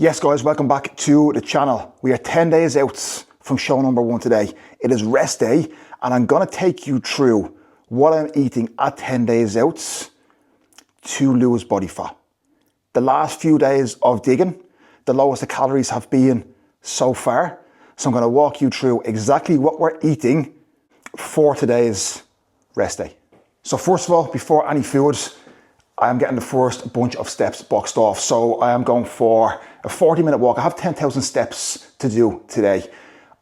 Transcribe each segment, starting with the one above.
Yes guys, welcome back to the channel. We are 10 days out from show number 1 today. It is rest day and I'm gonna take you through what I'm eating at 10 days out to lose body fat. The last few days of digging, the lowest the calories have been so far. So I'm gonna walk you through exactly what we're eating for today's rest day. So first of all, before any foods, I am getting the first bunch of steps boxed off. So I am going for a 40-minute walk. I have 10,000 steps to do today.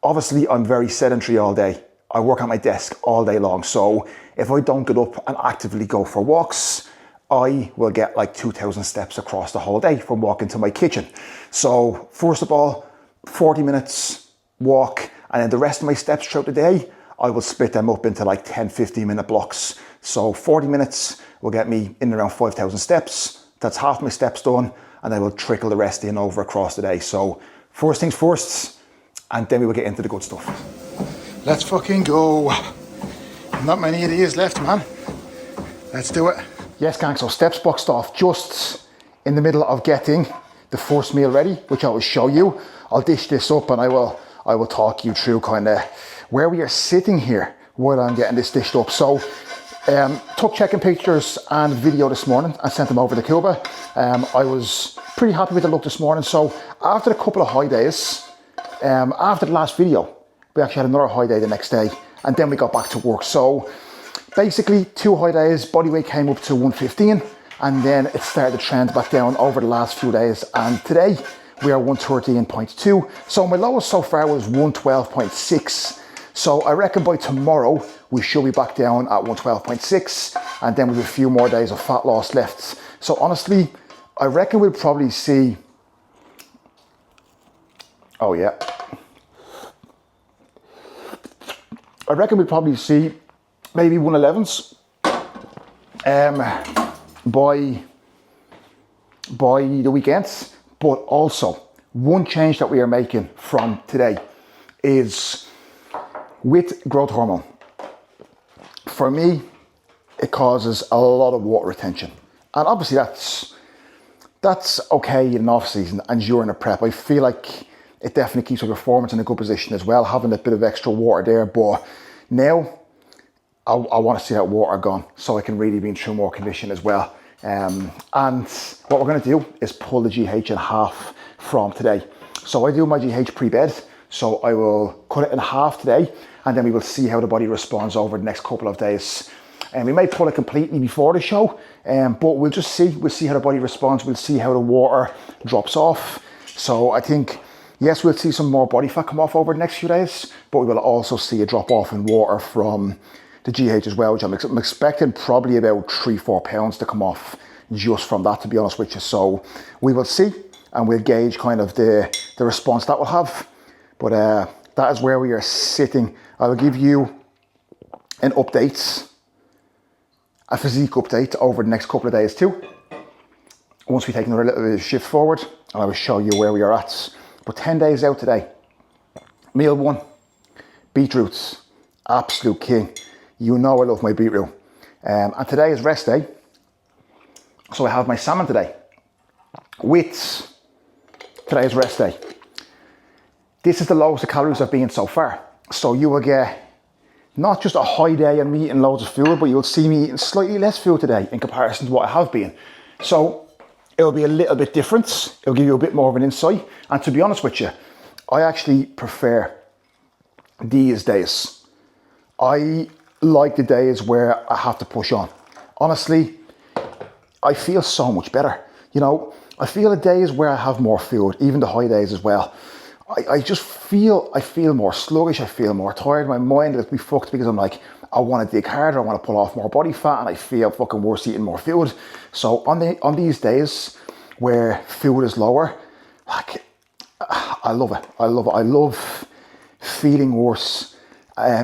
Obviously, I'm very sedentary all day. I work at my desk all day long. So if I don't get up and actively go for walks, I will get like 2,000 steps across the whole day from walking to my kitchen. So first of all, 40 minutes walk, and then the rest of my steps throughout the day, I will split them up into like 10, 15-minute blocks. So 40 minutes will get me in around 5,000 steps. That's half my steps done, and I will trickle the rest in over across the day. So first things first, and then we will get into the good stuff. Let's fucking go. Not many of these left, man. Let's do it. Yes, gang, so steps boxed off, just in the middle of getting the first meal ready, which I will show you. I'll dish this up and I will talk you through kind of where we are sitting here while I'm getting this dished up. So took checking pictures and video this morning and sent them over to Cuba. I was pretty happy with the look this morning. So after a couple of high days, after the last video, we actually had another high day the next day, and then we got back to work. So basically 2 high days, body weight came up to 115, and then it started to trend back down over the last few days. And today we are 113.2. So my lowest so far was 112.6. So I reckon by tomorrow we should be back down at 112.6, and then with a few more days of fat loss left. So honestly, I reckon we'll probably see, oh yeah, I reckon we'll probably see maybe 111s by the weekends. But also, one change that we are making from today is with growth hormone. For me, it causes a lot of water retention. And obviously that's okay in off season and during a prep. I feel like it definitely keeps your performance in a good position as well, having a bit of extra water there. But now I want to see that water gone so I can really be in true more condition as well. And what we're going to do is pull the GH in half from today. So I do my GH pre-bed, so I will cut it in half today, and then we will see how the body responds over the next couple of days. And we may pull it completely before the show, but we'll just see. We'll see how the body responds. We'll see how the water drops off. So I think, yes, we'll see some more body fat come off over the next few days, but we will also see a drop off in water from the GH as well, which I'm expecting probably about 3-4 pounds to come off just from that, to be honest with you. So we will see, and we'll gauge kind of the response that will have. But that is where we are sitting. I will give you an update, a physique update over the next couple of days too. Once we take another little bit of shift forward, and I will show you where we are at. But 10 days out today. Meal 1, beetroots, absolute king. You know I love my beetroot. And today is rest day. So I have my salmon today with today's rest day. This is the lowest the calories have been so far. So you will get not just a high day and me eating loads of food, but you'll see me eating slightly less food today in comparison to what I have been. So it'll be a little bit different. It'll give you a bit more of an insight. And to be honest with you, I actually prefer these days. I like the days where I have to push on. Honestly, I feel so much better. You know, I feel the days where I have more food, even the high days as well. I just feel, more sluggish, I feel more tired. My mind will be fucked because I'm like, I want to dig harder, I want to pull off more body fat, and I feel fucking worse eating more food. So on these days where food is lower, like, I love it. I love feeling worse.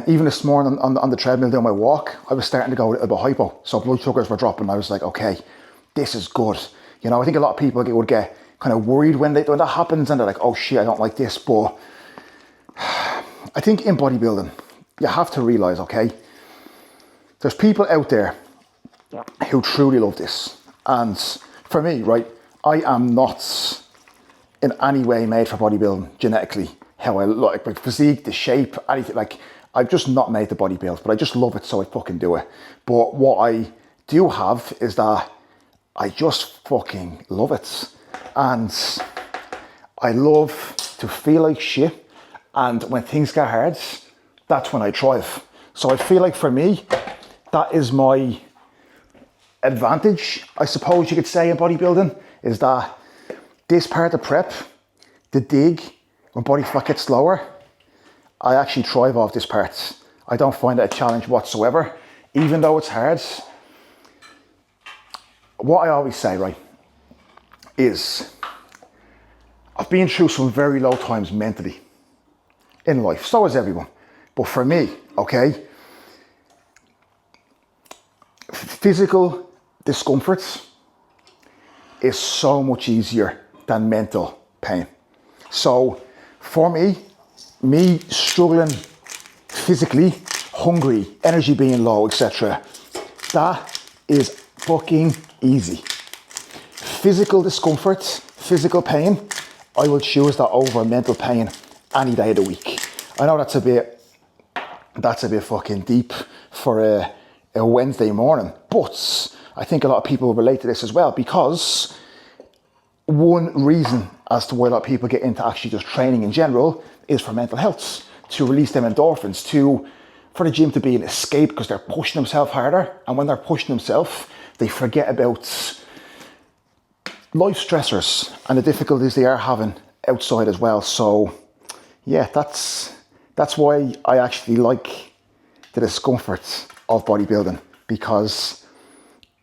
Even this morning on the treadmill doing my walk, I was starting to go a little bit hypo. So blood sugars were dropping. I was like, okay, this is good. You know, I think a lot of people would get kind of worried when that happens, and they're like, oh shit, I don't like this. But I think in bodybuilding, you have to realize, okay, there's people out there who truly love this. And for me, right, I am not in any way made for bodybuilding genetically. How I look, my physique, the shape, anything. Like, I'm just not made to bodybuild, but I just love it, so I fucking do it. But what I do have is that I just fucking love it. And I love to feel like shit. And when things get hard, that's when I thrive. So I feel like for me, that is my advantage, I suppose you could say, in bodybuilding, is that this part of prep, the dig, when body fat gets lower, I actually thrive off this part. I don't find it a challenge whatsoever, even though it's hard. What I always say, right, is I've been through some very low times mentally in life. So has everyone. But for me, okay, physical discomfort is so much easier than mental pain. So for me struggling physically, hungry, energy being low, etc., that is fucking easy. Physical discomfort, physical pain, I will choose that over mental pain any day of the week. I know that's a bit fucking deep for a Wednesday morning, but I think a lot of people will relate to this as well, because one reason as to why a lot of people get into actually just training in general is for mental health, to release them endorphins, for the gym to be an escape, because they're pushing themselves harder, and when they're pushing themselves, they forget about life stressors and the difficulties they are having outside as well. So yeah, that's why I actually like the discomfort of bodybuilding, because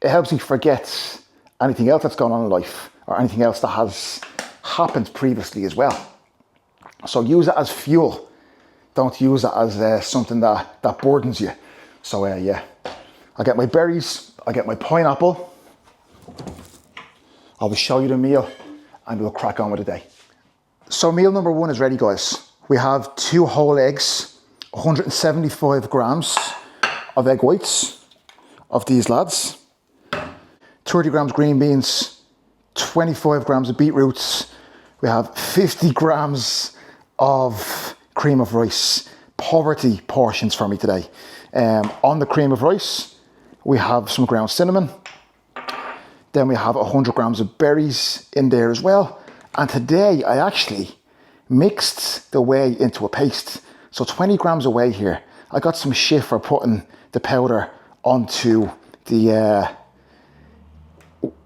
it helps me forget anything else that's going on in life, or anything else that has happened previously as well. So use it as fuel. Don't use it as something that burdens you. So yeah, I get my berries, I get my pineapple. I will show you the meal and we'll crack on with the day. So meal number one is ready, guys. We have 2 whole eggs, 175 grams of egg whites of these lads, 30 grams green beans, 25 grams of beetroots. We have 50 grams of cream of rice. Poverty portions for me today. On the cream of rice, we have some ground cinnamon. Then we have 100 grams of berries in there as well. And today I actually mixed the whey into a paste. So 20 grams of whey here. I got some shit for putting the powder onto the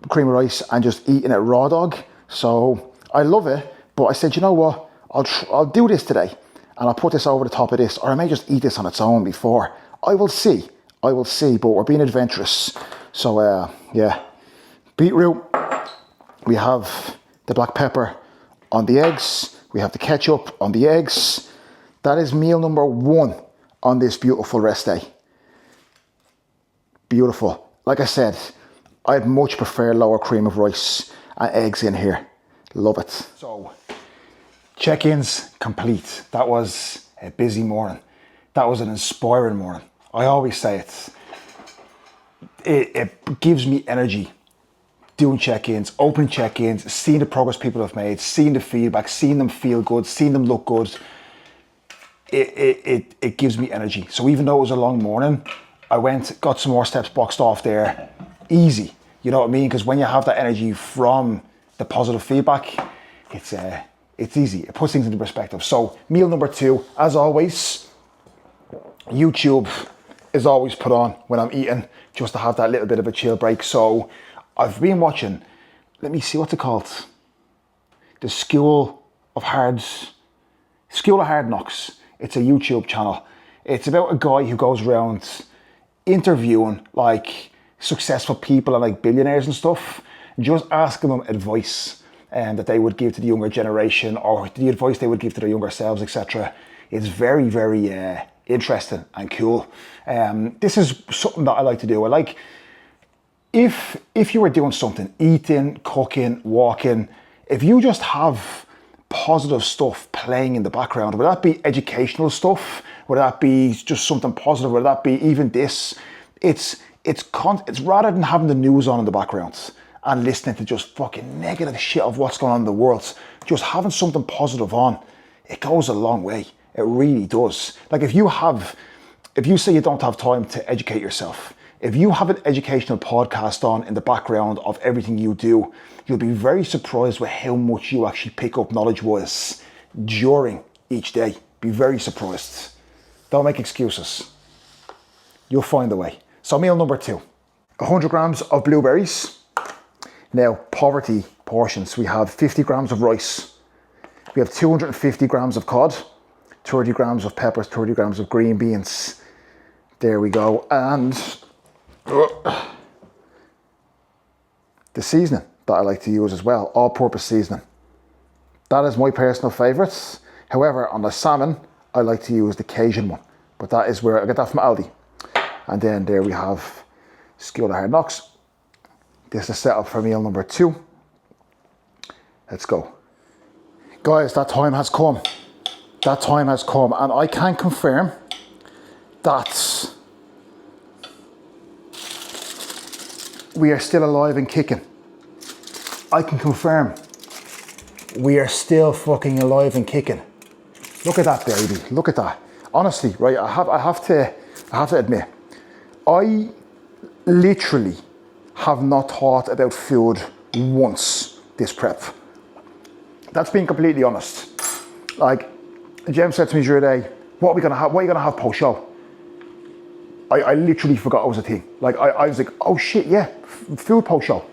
cream of rice and just eating it raw dog. So I love it, but I said, you know what? I'll do this today, and I'll put this over the top of this, or I may just eat this on its own before. I will see, but we're being adventurous. So yeah, beetroot. We have the black pepper on the eggs. We have the ketchup on the eggs. That is meal number one on this beautiful rest day. Beautiful. Like I said, I'd much prefer lower cream of rice and eggs in here. Love it. So, check-ins complete. That was a busy morning. That was an inspiring morning. I always say it gives me energy doing check-ins, opening check-ins, seeing the progress people have made, seeing the feedback, seeing them feel good, seeing them look good. It gives me energy. So even though it was a long morning, I went, got some more steps boxed off there. Easy. You know what I mean? Because when you have that energy from the positive feedback, it's easy. It puts things into perspective. So meal number two, as always, YouTube is always put on when I'm eating, just to have that little bit of a chill break. So I've been watching, let me see, what's it called? The School of Hard Knocks. It's a YouTube channel. It's about a guy who goes around interviewing like successful people and like billionaires and stuff, just asking them advice that they would give to the younger generation, or the advice they would give to their younger selves, etc. It's very, very interesting and cool. This is something that I like to do. I like, if you were doing something, eating, cooking, walking, if you just have positive stuff playing in the background, whether that be educational stuff, whether that be just something positive, whether that be even this, it's rather than having the news on in the background and listening to just fucking negative shit of what's going on in the world. Just having something positive on, it goes a long way. It really does. Like if you say you don't have time to educate yourself, if you have an educational podcast on in the background of everything you do, you'll be very surprised with how much you actually pick up knowledge-wise during each day. Be very surprised. Don't make excuses. You'll find a way. So meal number 2, 100 grams of blueberries. Now, poverty portions. We have 50 grams of rice. We have 250 grams of cod, 30 grams of peppers, 30 grams of green beans. There we go. And the seasoning that I like to use as well, all-purpose seasoning. That is my personal favourites. However, on the salmon, I like to use the Cajun one, but that is where I get that from Aldi. And then there we have School of Hard Knocks. This is the setup for meal number 2. Let's go. Guys, that time has come. That time has come, and I can confirm that we are still alive and kicking. I can confirm we are still fucking alive and kicking. Look at that, baby. Look at that. Honestly, right, I have to admit, I literally have not thought about food once this prep. That's being completely honest. Like, Jem said to me the other day, what are you gonna have post-show? I literally forgot it was a thing. Like, I was like, oh shit, yeah, food post-show.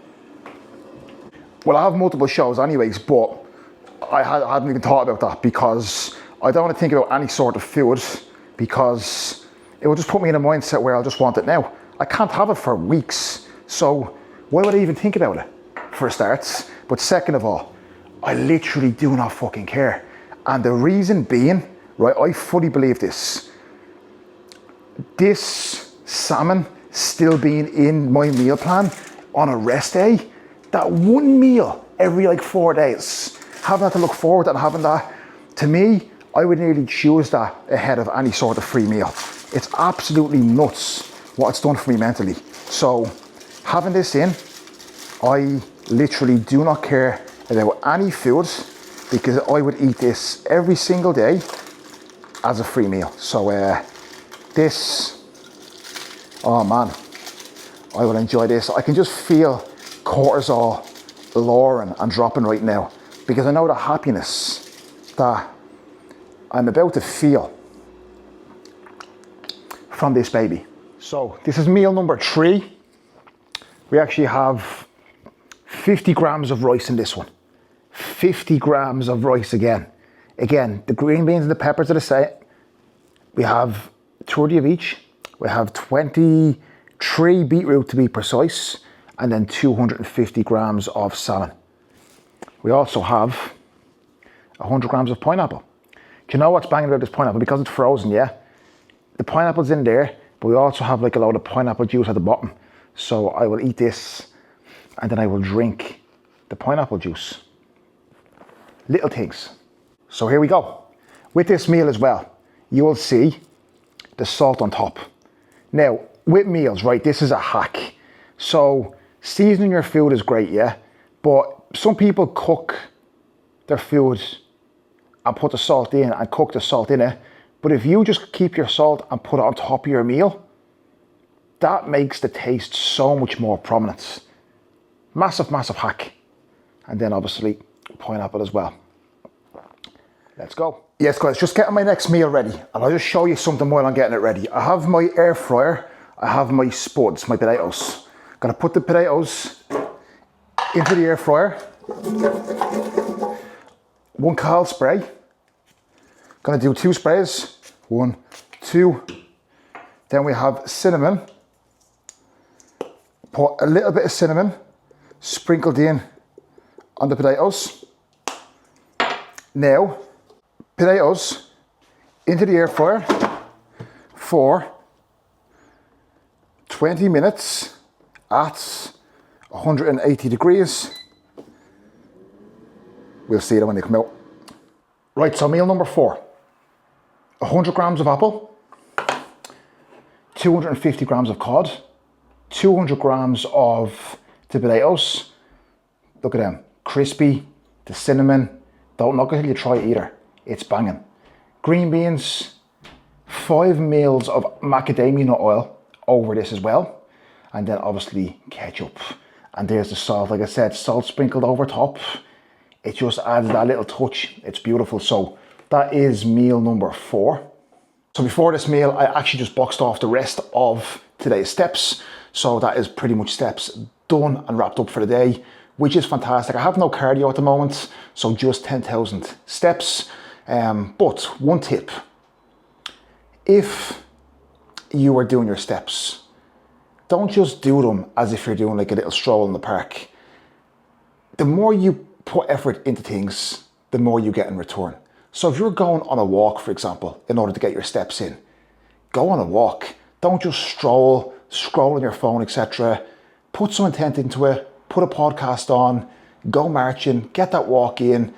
Well, I have multiple shows anyways, but I hadn't even thought about that because I don't want to think about any sort of food because it will just put me in a mindset where I'll just want it now. I can't have it for weeks, so why would I even think about it, for starts? But second of all, I literally do not fucking care. And the reason being, right, I fully believe this. This salmon still being in my meal plan on a rest day, that one meal every like 4 days, having that to look forward to and having that, to me, I would nearly choose that ahead of any sort of free meal. It's absolutely nuts what it's done for me mentally. So having this in, I literally do not care about any food because I would eat this every single day as a free meal. So this, oh man, I will enjoy this. I can just feel cortisol lowering and dropping right now because I know the happiness that I'm about to feel from this baby. So this is meal number 3. We actually have 50 grams of rice in this one. 50 grams of rice again. Again, the green beans and the peppers are the same. We have 30 of each. We have 23 beetroot to be precise, and then 250 grams of salmon. We also have 100 grams of pineapple. Do you know what's banging about this pineapple? Because it's frozen, yeah? The pineapple's in there, but we also have like a load of pineapple juice at the bottom. So I will eat this, and then I will drink the pineapple juice. Little things. So here we go. With this meal as well, you will see the salt on top. Now, with meals, right, this is a hack. So seasoning your food is great, yeah? But some people cook their food and put the salt in and cook the salt in it. But if you just keep your salt and put it on top of your meal, that makes the taste so much more prominent. Massive, massive hack. And then obviously pineapple as well. Let's go. Yes guys, just getting my next meal ready, and I'll just show you something while I'm getting it ready. I have my air fryer, I have my spuds, my potatoes. Gonna put the potatoes into the air fryer. 1 Carl spray. Gonna do 2 sprays. 1, 2. Then we have cinnamon. Put a little bit of cinnamon sprinkled in on the potatoes. Now, potatoes into the air fryer for 20 minutes at 180 degrees. We'll see that when they come out. Right, so meal number 4. 100 grams of apple, 250 grams of cod, 200 grams of the potatoes, Look at them. Crispy, the cinnamon. Don't knock it till you try it either. It's banging. Green beans, 5 mils of macadamia nut oil over this as well. And then obviously ketchup. And there's the salt. Like I said, salt sprinkled over top. It just adds that little touch. It's beautiful. So that is meal number 4. So before this meal, I actually just boxed off the rest of today's steps. So that is pretty much steps done and wrapped up for the day, which is fantastic. I have no cardio at the moment, so just 10,000 steps. But one tip, if you are doing your steps, don't just do them as if you're doing like a little stroll in the park. The more you put effort into things, the more you get in return. So if you're going on a walk, for example, in order to get your steps in, go on a walk. Don't just scroll on your phone, etc. Put some intent into it, put a podcast on, go marching, get that walk in.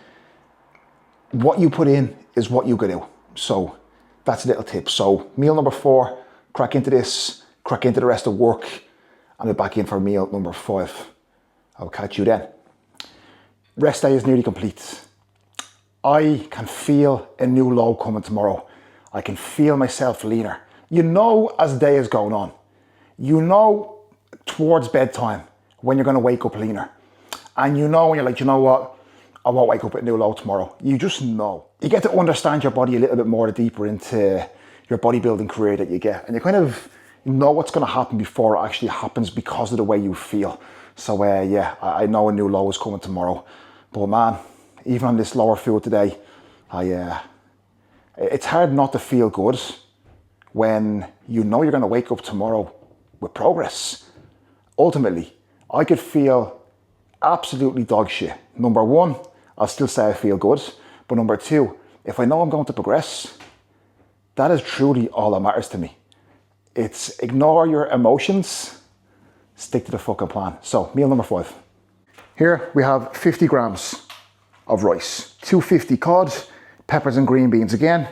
What you put in is what you get out. So that's a little tip. So meal number 4, crack into this, crack into the rest of work, and be back in for meal number 5. I'll catch you then. Rest day is nearly complete. I can feel a new low coming tomorrow. I can feel myself leaner. You know, as the day is going on, you know towards bedtime when you're going to wake up leaner. And you know when you're like, you know what, I won't wake up at a new low tomorrow. You just know. You get to understand your body a little bit more deeper into your bodybuilding career that you get. And you kind of know what's going to happen before it actually happens because of the way you feel. So yeah, I know a new low is coming tomorrow. But man, even on this lower fuel today, it's hard not to feel good when you know you're going to wake up tomorrow with progress. Ultimately, I could feel absolutely dog shit. Number 1, I'll still say I feel good. But number 2, if I know I'm going to progress, that is truly all that matters to me. It's ignore your emotions, stick to the fucking plan. So meal number 5. Here we have 50 grams of rice, 250 cod, peppers and green beans again.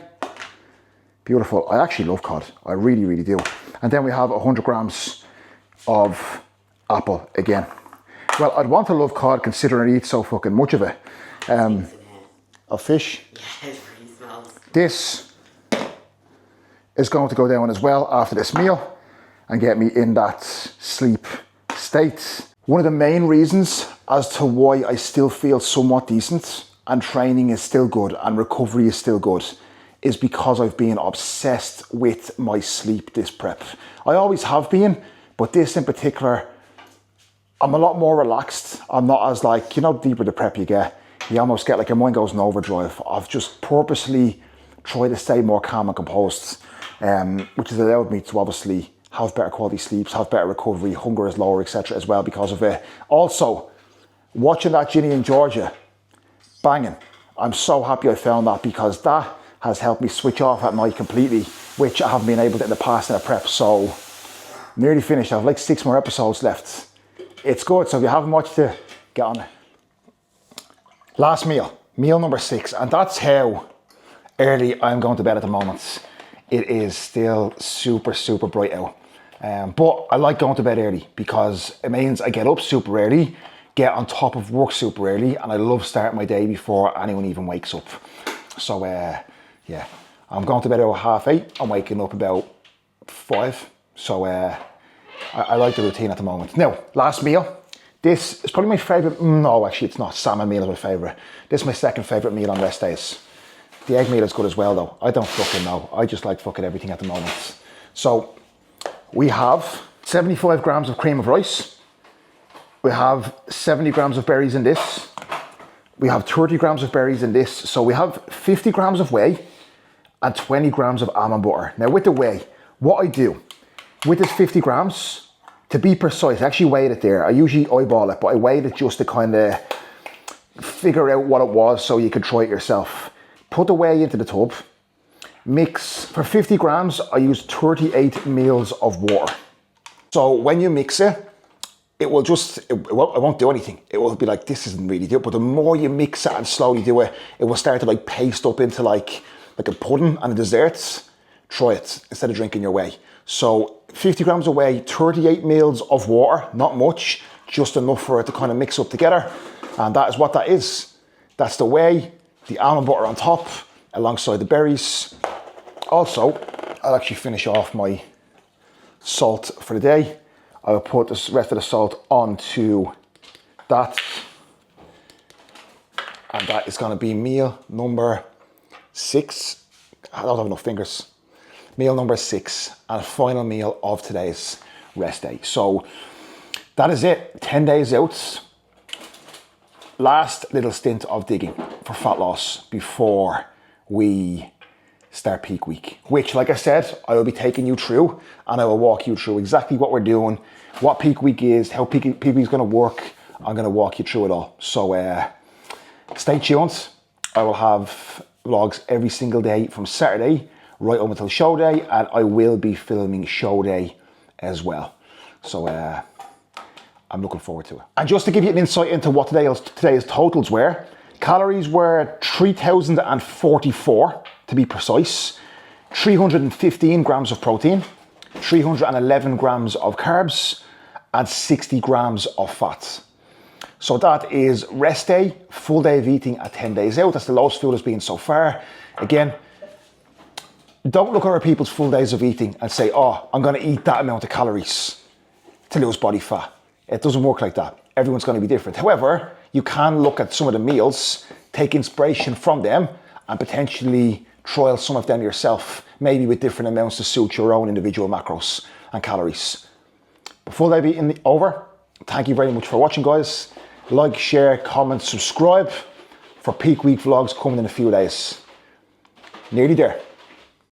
Beautiful. I actually love cod. I really, really do. And then we have 100 grams of apple again. Well, I'd want to love cod considering I eat so fucking much of it. Of fish. Yes, pretty smells. This is going to go down as well after this meal and get me in that sleep state. One of the main reasons as to why I still feel somewhat decent and training is still good and recovery is still good is because I've been obsessed with my sleep this prep. I always have been, but this in particular, I'm a lot more relaxed. I'm not as like, you know, deeper the prep you get, you almost get like your mind goes in overdrive. I've just purposely tried to stay more calm and composed, which has allowed me to obviously have better quality sleeps, have better recovery, hunger is lower, etc. as well because of it. Also, watching that Ginny in Georgia, banging. I'm so happy I found that because that has helped me switch off at night completely, which I haven't been able to in the past in a prep. So, nearly finished. I have like 6 more episodes left. It's good, so if you haven't watched it, get on it. Last meal, meal number 6, and that's how early I'm going to bed at the moment. It is still super, super bright out. But I like going to bed early because it means I get up super early, get on top of work super early, and I love starting my day before anyone even wakes up. So yeah, I'm going to bed about 8:30. I'm waking up about 5. So I like the routine at the moment. Now, last meal. This is probably my favorite. No, actually it's not. Salmon meal is my favorite. This is my second favorite meal on rest days. The egg meal is good as well though. I don't fucking know. I just like fucking everything at the moment. So we have 75 grams of cream of rice. We have 70 grams of berries in this. We have 30 grams of berries in this. So we have 50 grams of whey and 20 grams of almond butter. Now with the whey, what I do with this 50 grams, to be precise, I actually weighed it there. I usually eyeball it, but I weighed it just to kind of figure out what it was so you could try it yourself. Put the whey into the tub. Mix, for 50 grams, I use 38 mils of water. So when you mix it, it will just, it won't do anything. It will be like, this isn't really do it. But the more you mix it and slowly do it, it will start to like paste up into like a pudding and the desserts. Try it instead of drinking your whey. So 50 grams of whey, 38 mils of water, not much, just enough for it to kind of mix up together. And that is what that is. That's the whey, the almond butter on top, alongside the berries. Also, I'll actually finish off my salt for the day. I'll put the rest of the salt onto that. And that is gonna be meal number 6. I don't have enough fingers. Meal number 6 and final meal of today's rest day. So that is it, 10 days out. Last little stint of digging for fat loss before we start peak week, which, like I said, I will be taking you through, and I will walk you through exactly what we're doing, what peak week is, how peak week is gonna work. I'm gonna walk you through it all. So stay tuned. I will have vlogs every single day from Saturday right up until show day, and I will be filming show day as well. So I'm looking forward to it. And just to give you an insight into what today's totals were, calories were 3,044 to be precise, 315 grams of protein, 311 grams of carbs, and 60 grams of fats. So that is rest day, full day of eating at 10 days out. That's the lowest fuel has been so far. Again, don't look at other people's full days of eating and say, oh, I'm gonna eat that amount of calories to lose body fat. It doesn't work like that. Everyone's gonna be different. However, you can look at some of the meals, take inspiration from them, and potentially trial some of them yourself, maybe with different amounts to suit your own individual macros and calories. But full day of eating over. Thank you very much for watching, guys. Like, share, comment, subscribe for peak week vlogs coming in a few days. Nearly there.